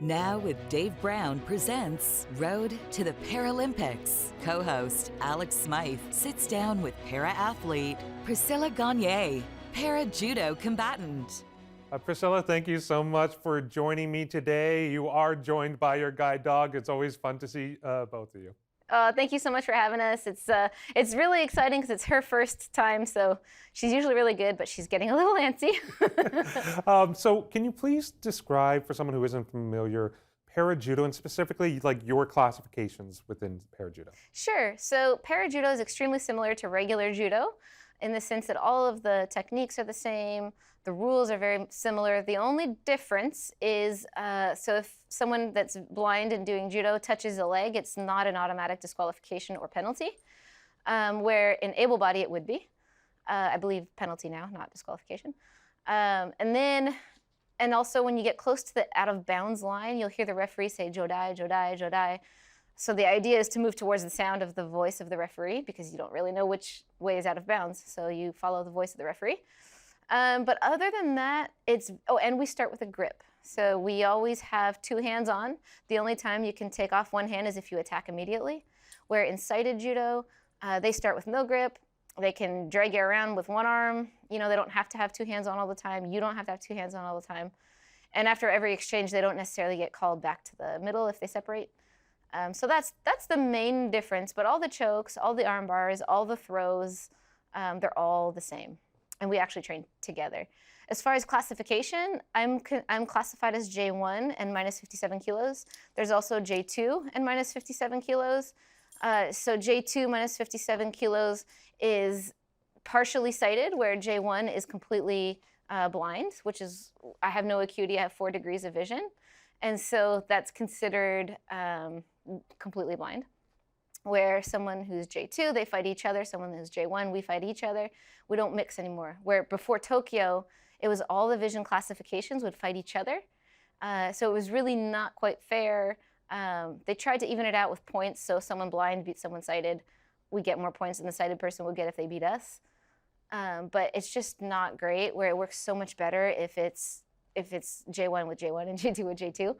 Now with Dave Brown presents Road to the Paralympics. Co-host Alex Smyth sits down with para-athlete Priscilla Gagné, para-judo combatant. Priscilla, thank you so much for joining me today. You are joined by your guide dog. It's always fun to see both of you. Thank you so much for having us. It's really exciting because it's her first time, so she's usually really good, but she's getting a little antsy. So can you please describe, for someone who isn't familiar, para-judo and specifically like your classifications within para-judo? Sure. So para-judo is extremely similar to regular judo in the sense that all of the techniques are the same. The rules are very similar. The only difference is, so if someone that's blind and doing judo touches a leg, it's not an automatic disqualification or penalty, where in able-body it would be. I believe penalty now, not disqualification. And also when you get close to the out-of-bounds line, you'll hear the referee say, "Jodai, Jodai, Jodai." So the idea is to move towards the sound of the voice of the referee because you don't really know which way is out of bounds, so you follow the voice of the referee. But other than that, and we start with a grip. So we always have two hands on. The only time you can take off one hand is if you attack immediately. Where in sighted judo, they start with no grip. They can drag you around with one arm. You know, they don't have to have two hands on all the time. You don't have to have two hands on all the time. And after every exchange, they don't necessarily get called back to the middle if they separate. So that's the main difference. But all the chokes, all the arm bars, all the throws, they're all the same. And we actually train together. As far as classification, I'm classified as J1 and minus 57 kilos. There's also J2 and minus 57 kilos. So J2 minus 57 kilos is partially sighted, where J1 is completely blind, which is, I have no acuity, I have 4 degrees of vision. And so that's considered completely blind. Where someone who's J2, they fight each other. Someone who's J1, we fight each other. We don't mix anymore. Where before Tokyo, it was all the vision classifications would fight each other. So it was really not quite fair. They tried to even it out with points. So someone blind beats someone sighted, we get more points than the sighted person would get if they beat us. But it's just not great, where it works so much better if it's J1 with J1 and J2 with J2.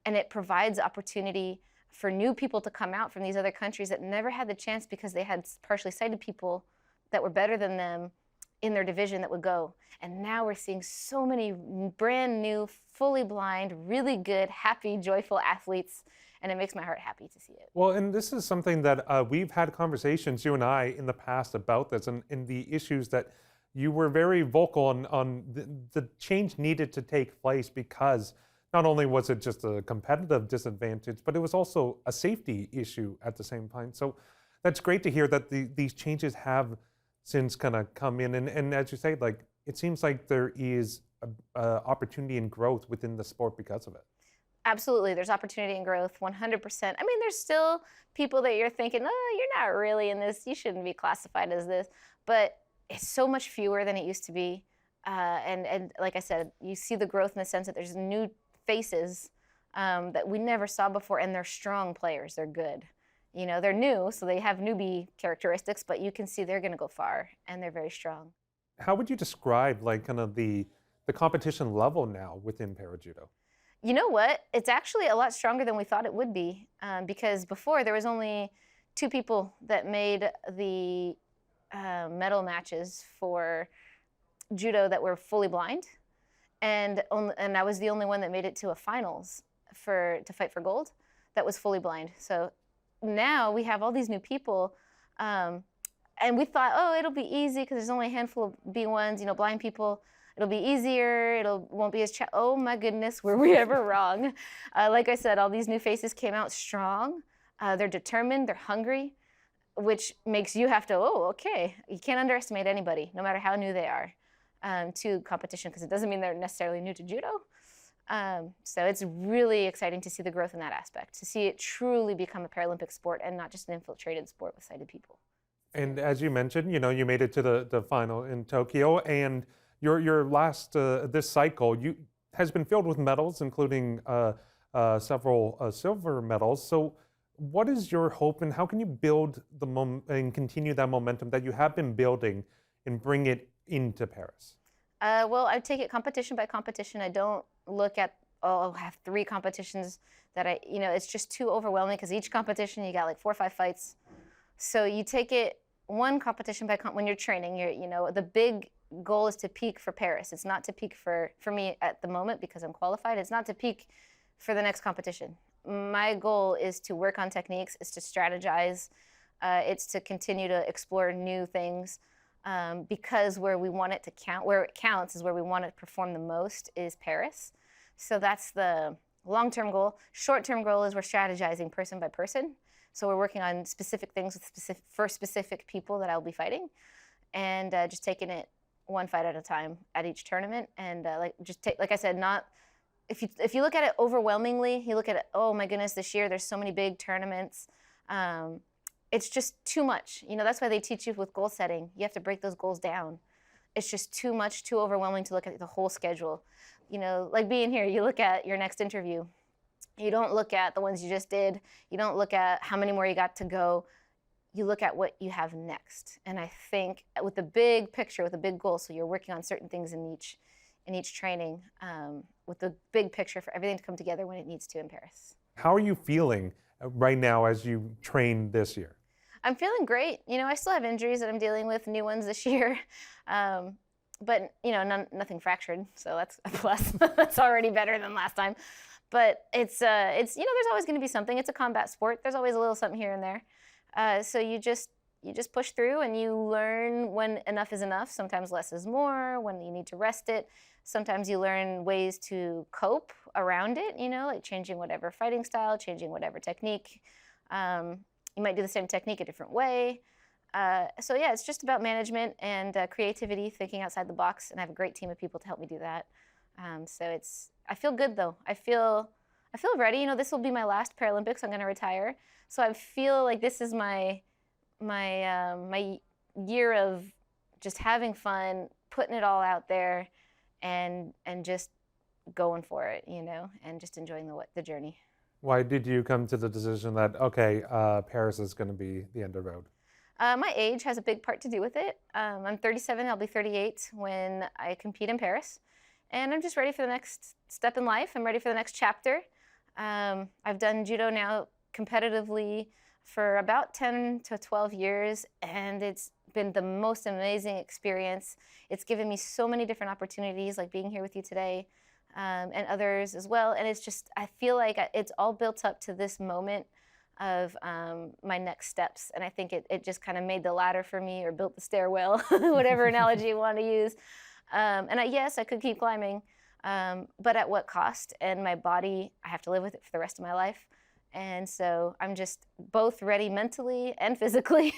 And it provides opportunity for new people to come out from these other countries that never had the chance because they had partially sighted people that were better than them in their division that would go. And now we're seeing so many brand new, fully blind, really good, happy, joyful athletes, and it makes my heart happy to see it. Well, and this is something that we've had conversations, you and I, in the past about this and the issues that you were very vocal on the change needed to take place because not only was it just a competitive disadvantage, but it was also a safety issue at the same time. So that's great to hear that these changes have since kind of come in. And as you say, like, it seems like there is opportunity and growth within the sport because of it. Absolutely, there's opportunity and growth, 100%. I mean, there's still people that you're thinking, oh, you're not really in this, you shouldn't be classified as this. But it's so much fewer than it used to be. And like I said, you see the growth in the sense that there's new faces that we never saw before, and they're strong players. They're good. You know, they're new, so they have newbie characteristics, but you can see they're going to go far, and they're very strong. How would you describe, like, kind of the competition level now within para-judo? You know what? It's actually a lot stronger than we thought it would be, because before there was only 2 people that made the medal matches for judo that were fully blind. And I was the only one that made it to a finals to fight for gold that was fully blind. So now we have all these new people, and we thought, oh, it'll be easy because there's only a handful of B1s, you know, blind people. It'll be easier. Won't be as oh my goodness, were we ever wrong? Like I said, all these new faces came out strong. They're determined. They're hungry, which makes you have to, oh, okay. You can't underestimate anybody, no matter how new they are. To competition, because it doesn't mean they're necessarily new to judo. So it's really exciting to see the growth in that aspect, to see it truly become a Paralympic sport and not just an infiltrated sport with sighted people. And as you mentioned, you know, you made it to the final in Tokyo, and your last this cycle has been filled with medals, including several silver medals. So what is your hope, and how can you build and continue that momentum that you have been building and bring it into Paris? Well, I take it competition by competition. I don't look at I'll have 3 competitions that it's just too overwhelming, because each competition you got like 4 or 5 fights. So you take it one competition by when you're training. The big goal is to peak for Paris. It's not to peak for me at the moment, because I'm qualified. It's not to peak for the next competition. My goal is to work on techniques, is to strategize, it's to continue to explore new things, because where we want it to count, where it counts is where we want to perform the most, is Paris. So that's the long-term goal. Short-term goal is we're strategizing person by person. So we're working on specific things for specific people that I'll be fighting, and just taking it one fight at a time at each tournament. And like I said, not if you look at it overwhelmingly, you look at it, oh my goodness, this year there's so many big tournaments. It's just too much. That's why they teach you with goal setting. You have to break those goals down. It's just too much, too overwhelming to look at the whole schedule. Like being here, you look at your next interview. You don't look at the ones you just did. You don't look at how many more you got to go. You look at what you have next. And I think with the big picture, with a big goal, so you're working on certain things in each training, with the big picture for everything to come together when it needs to in Paris. How are you feeling right now as you train this year? I'm feeling great. I still have injuries that I'm dealing with, new ones this year. But nothing fractured, so that's a plus. That's already better than last time. But it's there's always going to be something. It's a combat sport. There's always a little something here and there. So you just push through, and you learn when enough is enough. Sometimes less is more, when you need to rest it. Sometimes you learn ways to cope around it, like changing whatever fighting style, changing whatever technique. You might do the same technique a different way. So yeah, it's just about management and creativity, thinking outside the box, and I have a great team of people to help me do that. So I feel good though. I feel ready. This will be my last Paralympics. I'm going to retire. So I feel like this is my year of just having fun, putting it all out there, and just going for it, and just enjoying the journey. Why did you come to the decision that, okay, Paris is going to be the end of the road? My age has a big part to do with it. I'm 37, I'll be 38 when I compete in Paris. And I'm just ready for the next step in life. I'm ready for the next chapter. I've done judo now competitively for about 10 to 12 years, and it's been the most amazing experience. It's given me so many different opportunities, like being here with you today, and others as well. And it's just, I feel like it's all built up to this moment of my next steps. And I think it just kind of made the ladder for me, or built the stairwell, whatever analogy you want to use. Yes, I could keep climbing, but at what cost? And my body, I have to live with it for the rest of my life. And so I'm just both ready mentally and physically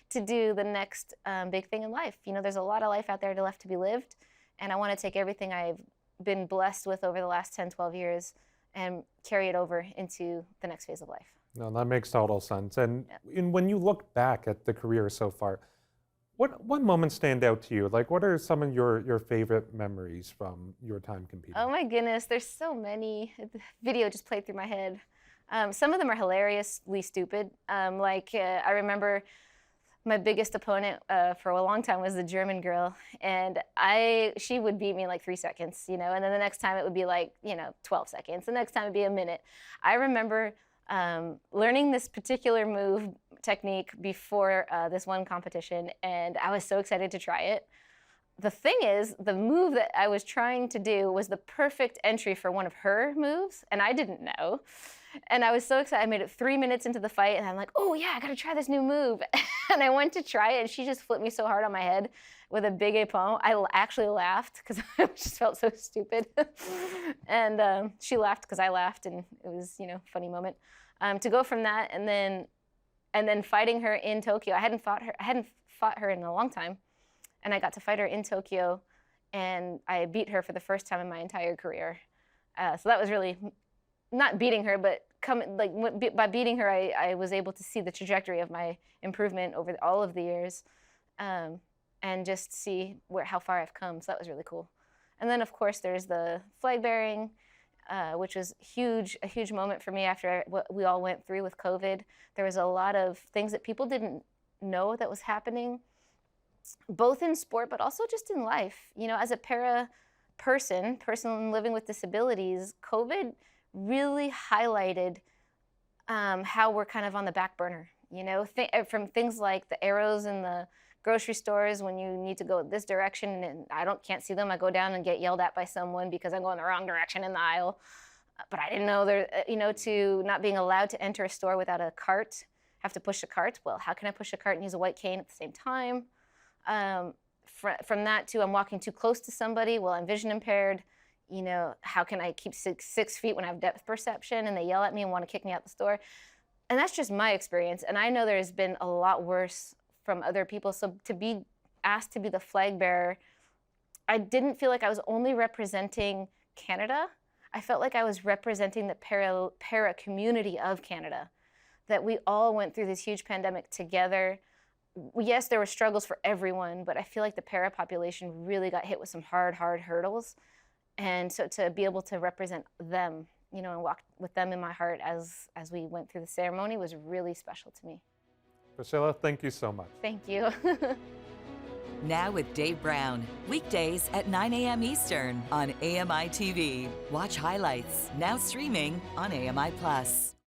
to do the next big thing in life. There's a lot of life out there left to be lived, and I want to take everything I've been blessed with over the last 10, 12 years and carry it over into the next phase of life. No, that makes total sense. And when you look back at the career so far, what moments stand out to you? Like, what are some of your favorite memories from your time competing? Oh my goodness, there's so many. The video just played through my head. Some of them are hilariously stupid. I remember my biggest opponent for a long time was the German girl, and she would beat me in like 3 seconds, and then the next time it would be like 12 seconds. The next time it'd be a minute. I remember learning this particular move technique before this one competition, and I was so excited to try it. The thing is, the move that I was trying to do was the perfect entry for one of her moves, and I didn't know. And I was so excited. I made it 3 minutes into the fight, and I'm like, oh yeah, I gotta try this new move. And I went to try it, and she just flipped me so hard on my head with a big épaume. I actually laughed because I just felt so stupid. And she laughed because I laughed, and it was, funny moment. To go from that and then fighting her in Tokyo. I hadn't fought her in a long time, and I got to fight her in Tokyo, and I beat her for the first time in my entire career. So that was really, not beating her, but by beating her, I was able to see the trajectory of my improvement over all of the years, and just see how far I've come. So that was really cool. And then, of course, there's the flag bearing, which was a huge moment for me after what we all went through with COVID. There was a lot of things that people didn't know that was happening, both in sport, but also just in life. As a para person living with disabilities, COVID really highlighted how we're kind of on the back burner. You know, from things like the arrows in the grocery stores when you need to go this direction and can't see them, I go down and get yelled at by someone because I'm going the wrong direction in the aisle. But I didn't know to not being allowed to enter a store without a cart, have to push a cart. Well, how can I push a cart and use a white cane at the same time? From that to I'm walking too close to somebody, well, I'm vision impaired. You know, how can I keep 6 feet when I have depth perception and they yell at me and want to kick me out the store? And that's just my experience. And I know there's been a lot worse from other people. So to be asked to be the flag bearer, I didn't feel like I was only representing Canada. I felt like I was representing the para community of Canada, that we all went through this huge pandemic together. Yes, there were struggles for everyone, but I feel like the para population really got hit with some hard hurdles. And so to be able to represent them, you know, and walk with them in my heart as we went through the ceremony was really special to me. Priscilla, thank you so much. Thank you. Now with Dave Brown, weekdays at 9 a.m. Eastern on AMI-TV. Watch highlights, now streaming on AMI+.